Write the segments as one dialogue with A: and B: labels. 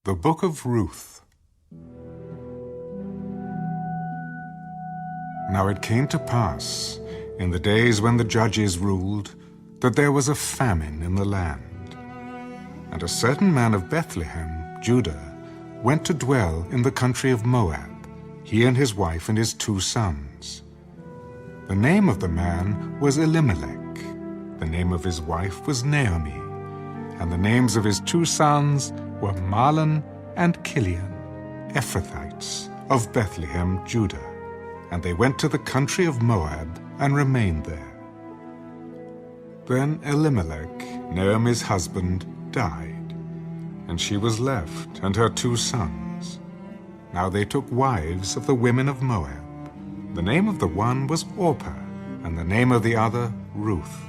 A: The Book of Ruth. Now it came to pass, in the days when the judges ruled, that there was a famine in the land. And a certain man of Bethlehem, Judah, went to dwell in the country of Moab, he and his wife and his 2 sons. The name of the man was Elimelech. The name of his wife was Naomi. And the names of his 2 sons were Mahlon and Kilion, Ephrathites of Bethlehem, Judah. And they went to the country of Moab and remained there. Then Elimelech, Naomi's husband, died, and she was left and her 2 sons. Now they took wives of the women of Moab. The name of the one was Orpah, and the name of the other Ruth.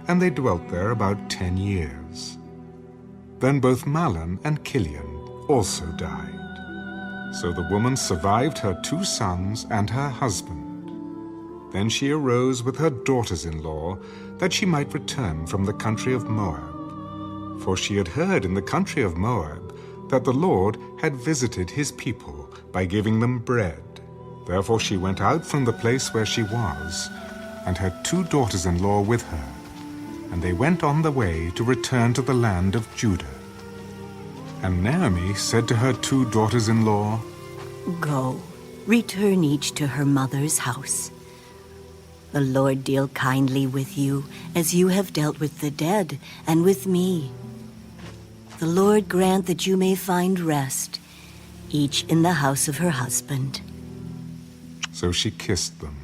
A: And they dwelt there about 10 years. Then both Mahlon and Kilion also died. So the woman survived her 2 sons and her husband. Then she arose with her daughters-in-law, that she might return from the country of Moab. For she had heard in the country of Moab that the Lord had visited his people by giving them bread. Therefore she went out from the place where she was, and her 2 daughters-in-law with her. And they went on the way to return to the land of Judah. And Naomi said to her 2 daughters-in-law,
B: Go, return each to her mother's house. The Lord deal kindly with you, as you have dealt with the dead and with me. The Lord grant that you may find rest, each in the house of her husband.
A: So she kissed them,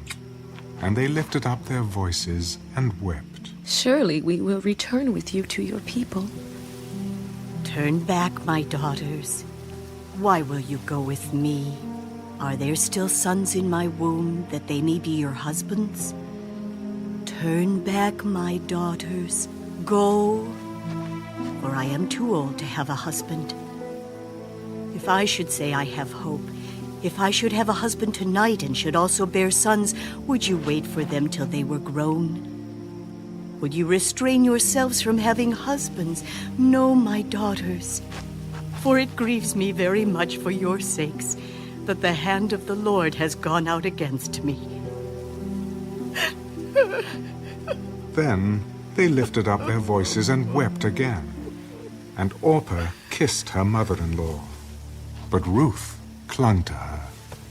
A: and they lifted up their voices and wept.
C: Surely we will return with you to your people.
B: Turn back, my daughters. Why will you go with me? Are there still sons in my womb, that they may be your husbands? Turn back, my daughters. Go, for I am too old to have a husband. If I should say I have hope, if I should have a husband tonight and should also bear sons, would you wait for them till they were grown? Would you restrain yourselves from having husbands? No, my daughters. For it grieves me very much for your sakes that the hand of the Lord has gone out against me.
A: Then they lifted up their voices and wept again. And Orpah kissed her mother-in-law. But Ruth clung to her.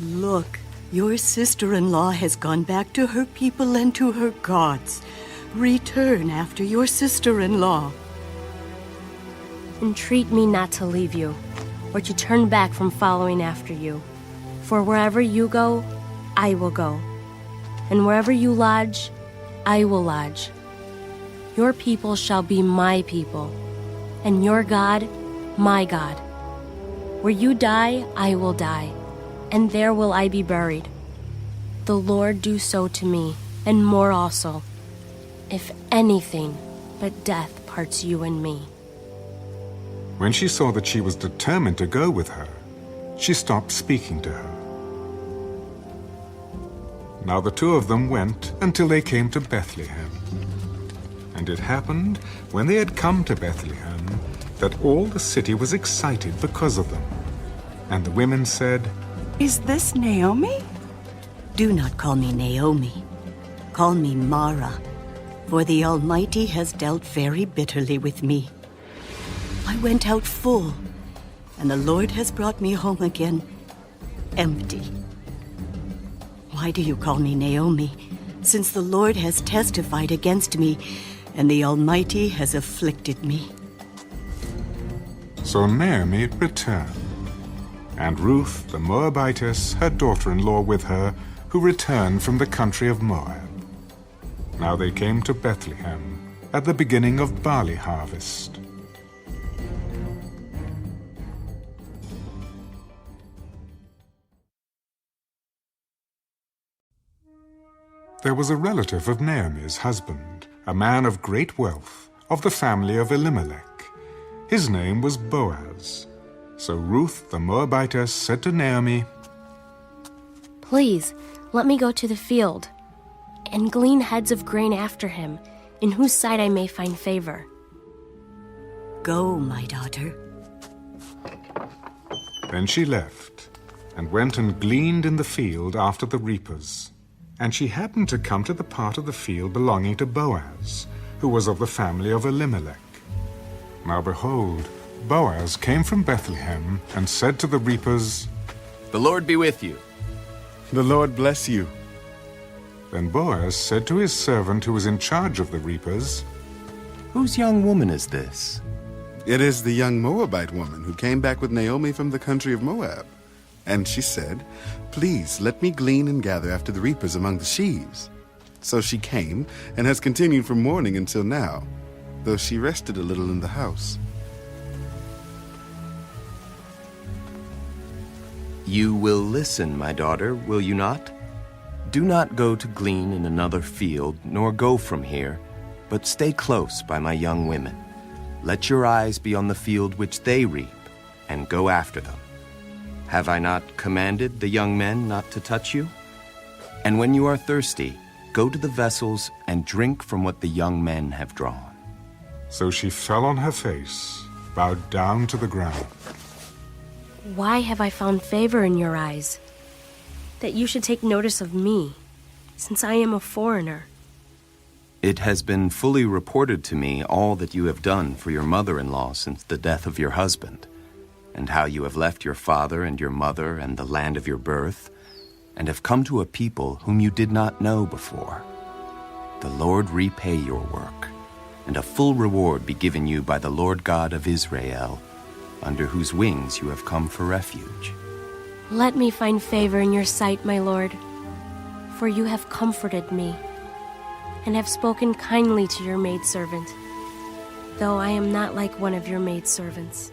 B: Look, your sister-in-law has gone back to her people and to her gods. Return after your sister-in-law.
D: Entreat me not to leave you, or to turn back from following after you. For wherever you go, I will go. And wherever you lodge, I will lodge. Your people shall be my people, and your God, my God. Where you die, I will die, and there will I be buried. The Lord do so to me, and more also, if anything but death parts you and me.
A: When she saw that she was determined to go with her, she stopped speaking to her. Now the 2 of them went until they came to Bethlehem. And it happened, when they had come to Bethlehem, that all the city was excited because of them. And the women said,
E: Is this Naomi?
B: Do not call me Naomi. Call me Mara, for the Almighty has dealt very bitterly with me. I went out full, and the Lord has brought me home again empty. Why do you call me Naomi, since the Lord has testified against me, and the Almighty has afflicted me?
A: So Naomi returned, and Ruth the Moabitess, her daughter-in-law with her, who returned from the country of Moab. Now they came to Bethlehem at the beginning of barley harvest. There was a relative of Naomi's husband, a man of great wealth, of the family of Elimelech. His name was Boaz. So Ruth the Moabitess said to Naomi,
D: Please, let me go to the field and glean heads of grain after him, in whose sight I may find favor.
B: Go, my daughter.
A: Then she left, and went and gleaned in the field after the reapers. And she happened to come to the part of the field belonging to Boaz, who was of the family of Elimelech. Now behold, Boaz came from Bethlehem, and said to the reapers,
F: The Lord be with you.
G: The Lord bless you.
A: Then Boaz said to his servant who was in charge of the reapers,
F: Whose young woman is this?
G: It is the young Moabite woman who came back with Naomi from the country of Moab. And she said, Please let me glean and gather after the reapers among the sheaves. So she came, and has continued from morning until now, though she rested a little in the house.
F: You will listen, my daughter, will you not? Do not go to glean in another field, nor go from here, but stay close by my young women. Let your eyes be on the field which they reap, and go after them. Have I not commanded the young men not to touch you? And when you are thirsty, go to the vessels and drink from what the young men have drawn.
A: So she fell on her face, bowed down to the ground.
D: Why have I found favor in your eyes, that you should take notice of me, since I am a foreigner?
F: It has been fully reported to me all that you have done for your mother-in-law since the death of your husband, and how you have left your father and your mother and the land of your birth, and have come to a people whom you did not know before. The Lord repay your work, and a full reward be given you by the Lord God of Israel, under whose wings you have come for refuge.
D: Let me find favor in your sight, my Lord, for you have comforted me, and have spoken kindly to your maidservant, though I am not like one of your maidservants.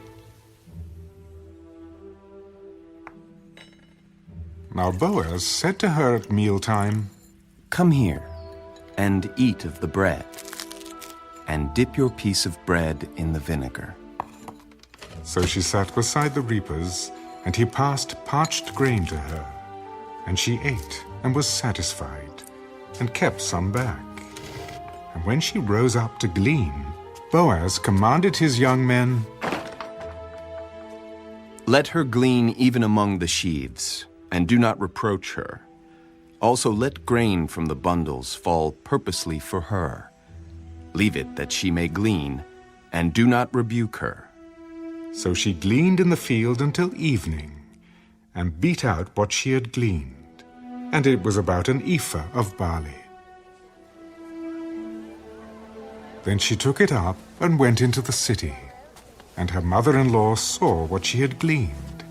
A: Now Boaz said to her at mealtime,
F: Come here, and eat of the bread, and dip your piece of bread in the vinegar.
A: So she sat beside the reapers, and he passed parched grain to her. And she ate, and was satisfied, and kept some back. And when she rose up to glean, Boaz commanded his young men,
F: Let her glean even among the sheaves, and do not reproach her. Also let grain from the bundles fall purposely for her. Leave it that she may glean, and do not rebuke her.
A: So she gleaned in the field until evening, and beat out what she had gleaned, and it was about an ephah of barley. Then she took it up and went into the city, and her mother-in-law saw what she had gleaned.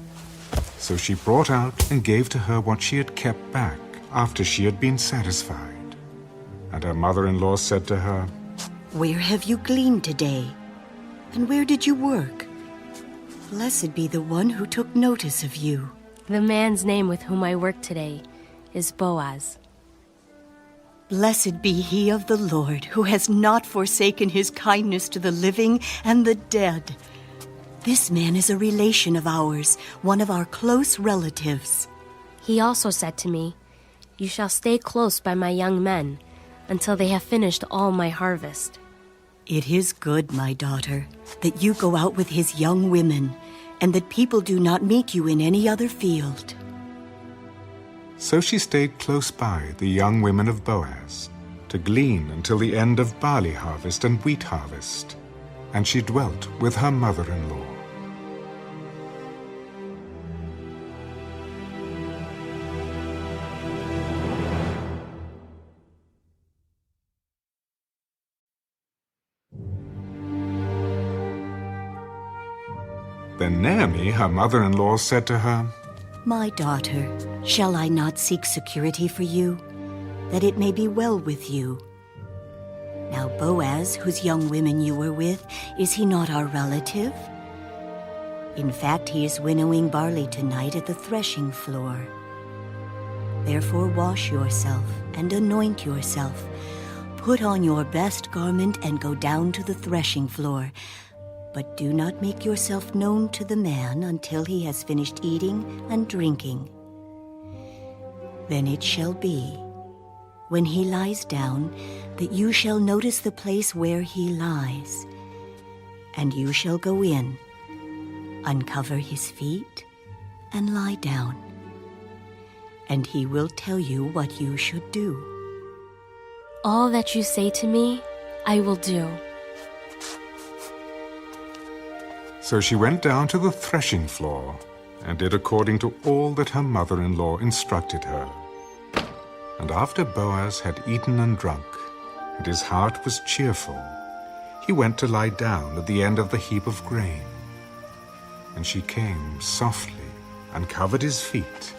A: So she brought out and gave to her what she had kept back after she had been satisfied. And her mother-in-law said to her,
B: Where have you gleaned today? And where did you work? Blessed be the one who took notice of you.
D: The man's name with whom I work today is Boaz.
B: Blessed be he of the Lord, who has not forsaken his kindness to the living and the dead. This man is a relation of ours, one of our close relatives.
D: He also said to me, You shall stay close by my young men until they have finished all my harvest.
B: It is good, my daughter, that you go out with his young women, and that people do not meet you in any other field.
A: So she stayed close by the young women of Boaz, to glean until the end of barley harvest and wheat harvest, and she dwelt with her mother-in-law. Then Naomi, her mother-in-law, said to her,
B: My daughter, shall I not seek security for you, that it may be well with you? Now Boaz, whose young women you were with, is he not our relative? In fact, he is winnowing barley tonight at the threshing floor. Therefore wash yourself and anoint yourself. Put on your best garment and go down to the threshing floor. But do not make yourself known to the man until he has finished eating and drinking. Then it shall be, when he lies down, that you shall notice the place where he lies. And you shall go in, uncover his feet, and lie down, and he will tell you what you should do."
D: All that you say to me, I will do.
A: So she went down to the threshing floor and did according to all that her mother-in-law instructed her. And after Boaz had eaten and drunk, and his heart was cheerful, he went to lie down at the end of the heap of grain. And she came softly and covered his feet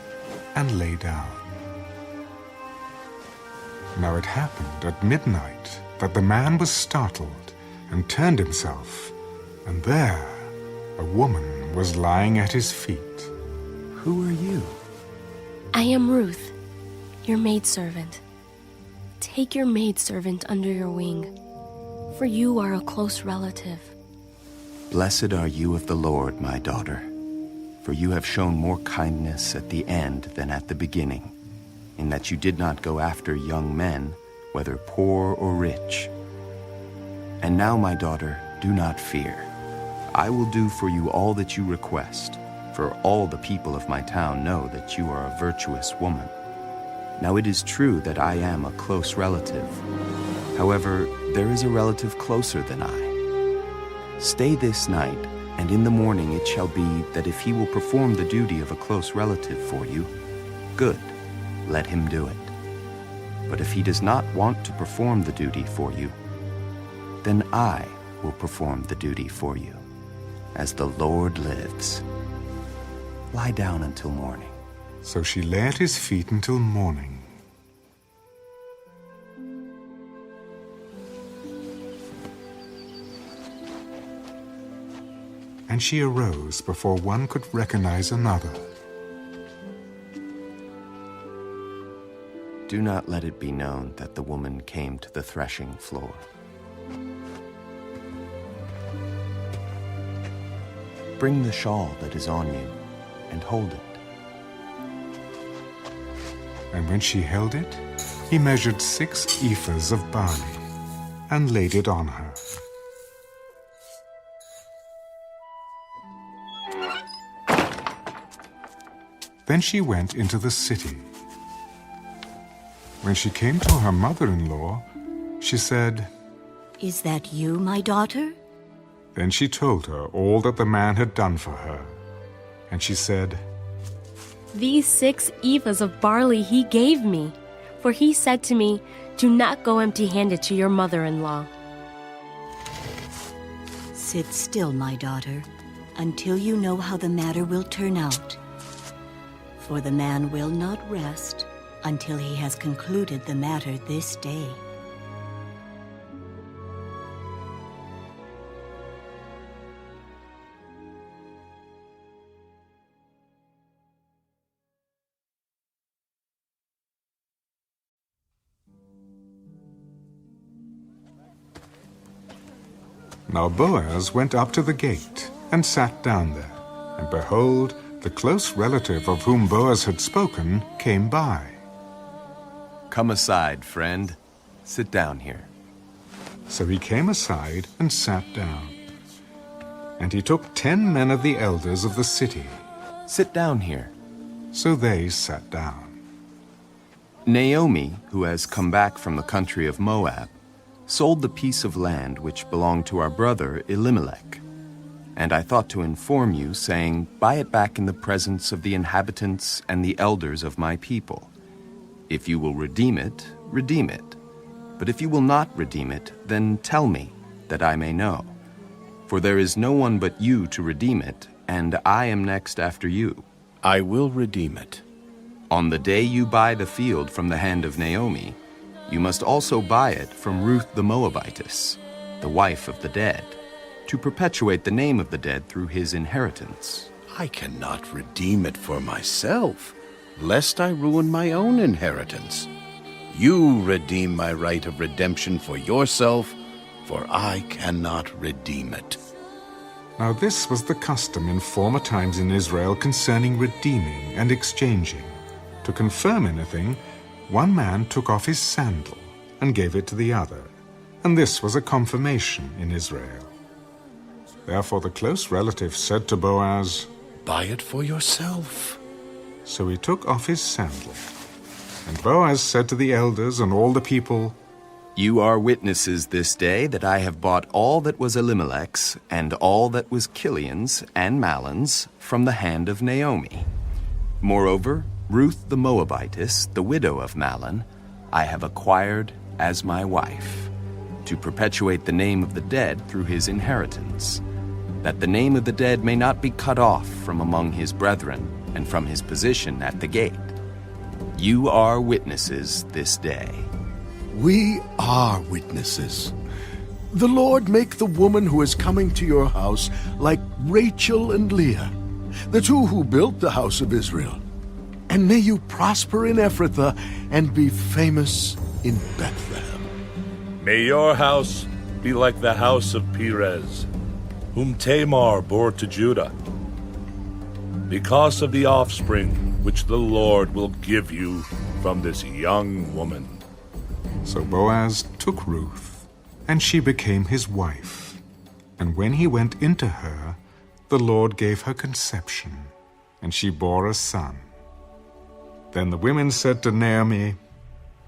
A: and lay down. Now it happened at midnight that the man was startled and turned himself, and there a woman was lying at his feet.
F: Who are you?
D: I am Ruth, your maidservant. Take your maidservant under your wing, for you are a close relative.
F: Blessed are you of the Lord, my daughter, for you have shown more kindness at the end than at the beginning, in that you did not go after young men, whether poor or rich. And now, my daughter, do not fear. I will do for you all that you request, for all the people of my town know that you are a virtuous woman. Now it is true that I am a close relative. However, there is a relative closer than I. Stay this night, and in the morning it shall be that if he will perform the duty of a close relative for you, good, let him do it. But if he does not want to perform the duty for you, then I will perform the duty for you, as the Lord lives. Lie down until morning.
A: So she lay at his feet until morning. And she arose before one could recognize another.
F: Do not let it be known that the woman came to the threshing floor. Bring the shawl that is on you and hold it.
A: And when she held it, he measured 6 ephahs of barley and laid it on her. Then she went into the city. When she came to her mother-in-law, she said,
B: "Is that you, my daughter?"
A: Then she told her all that the man had done for her. And she said,
D: These 6 ephahs of barley he gave me, for he said to me, do not go empty-handed to your mother-in-law.
B: "Sit still, my daughter, until you know how the matter will turn out. For the man will not rest until he has concluded the matter this day."
A: Now Boaz went up to the gate and sat down there, and behold, the close relative of whom Boaz had spoken came by.
F: Come aside, friend. Sit down here.
A: So he came aside and sat down. And he took 10 men of the elders of the city.
F: Sit down here.
A: So they sat down.
F: Naomi, who has come back from the country of Moab, sold the piece of land which belonged to our brother Elimelech. And I thought to inform you, saying, buy it back in the presence of the inhabitants and the elders of my people. If you will redeem it, redeem it. But if you will not redeem it, then tell me, that I may know. For there is no one but you to redeem it, and I am next after you.
H: I will redeem it.
F: On the day you buy the field from the hand of Naomi, you must also buy it from Ruth the Moabitess, the wife of the dead, to perpetuate the name of the dead through his inheritance.
H: I cannot redeem it for myself, lest I ruin my own inheritance. You redeem my right of redemption for yourself, for I cannot redeem it.
A: Now this was the custom in former times in Israel concerning redeeming and exchanging. To confirm anything, one man took off his sandal and gave it to the other, and this was a confirmation in Israel. Therefore the close relative said to Boaz,
H: buy it for yourself.
A: So he took off his sandal. And Boaz said to the elders and all the people,
F: You are witnesses this day that I have bought all that was Elimelech's and all that was Kilion's and Mahlon's from the hand of Naomi. Moreover, Ruth the Moabitess, the widow of Mahlon, I have acquired as my wife, to perpetuate the name of the dead through his inheritance, that the name of the dead may not be cut off from among his brethren and from his position at the gate. You are witnesses this day.
H: We are witnesses. The Lord make the woman who is coming to your house like Rachel and Leah, the two who built the house of Israel. And may you prosper in Ephrathah and be famous in Bethlehem.
I: May your house be like the house of Perez, whom Tamar bore to Judah, because of the offspring which the Lord will give you from this young woman.
A: So Boaz took Ruth, and she became his wife. And when he went into her, the Lord gave her conception, and she bore a son. Then the women said to Naomi,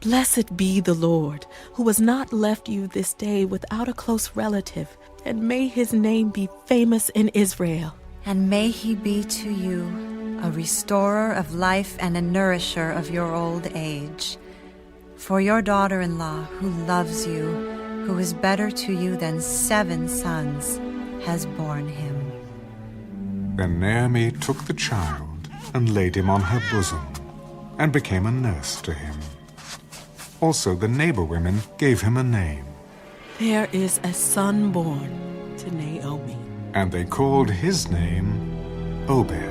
C: Blessed be the Lord, who has not left you this day without a close relative, and may his name be famous in Israel.
J: And may he be to you a restorer of life and a nourisher of your old age. For your daughter-in-law, who loves you, who is better to you than 7 sons, has borne him.
A: Then Naomi took the child and laid him on her bosom, and became a nurse to him. Also the neighbor women gave him a name.
C: There is a son born to Naomi.
A: And they called his name Obed.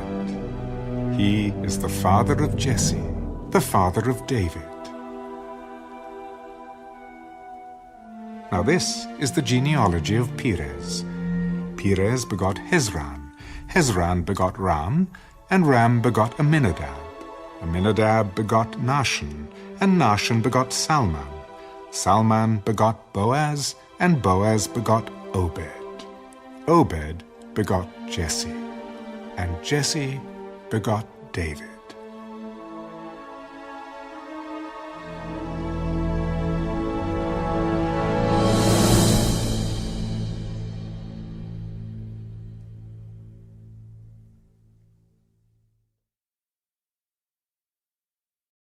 A: He is the father of Jesse, the father of David. Now this is the genealogy of Perez. Perez begot Hezron, Hezron begot Ram, and Ram begot Amminadab. Amminadab begot Nahshon, and Nahshon begot Salmon. Salmon begot Boaz, and Boaz begot Obed. Obed begot Jesse, and Jesse begot David.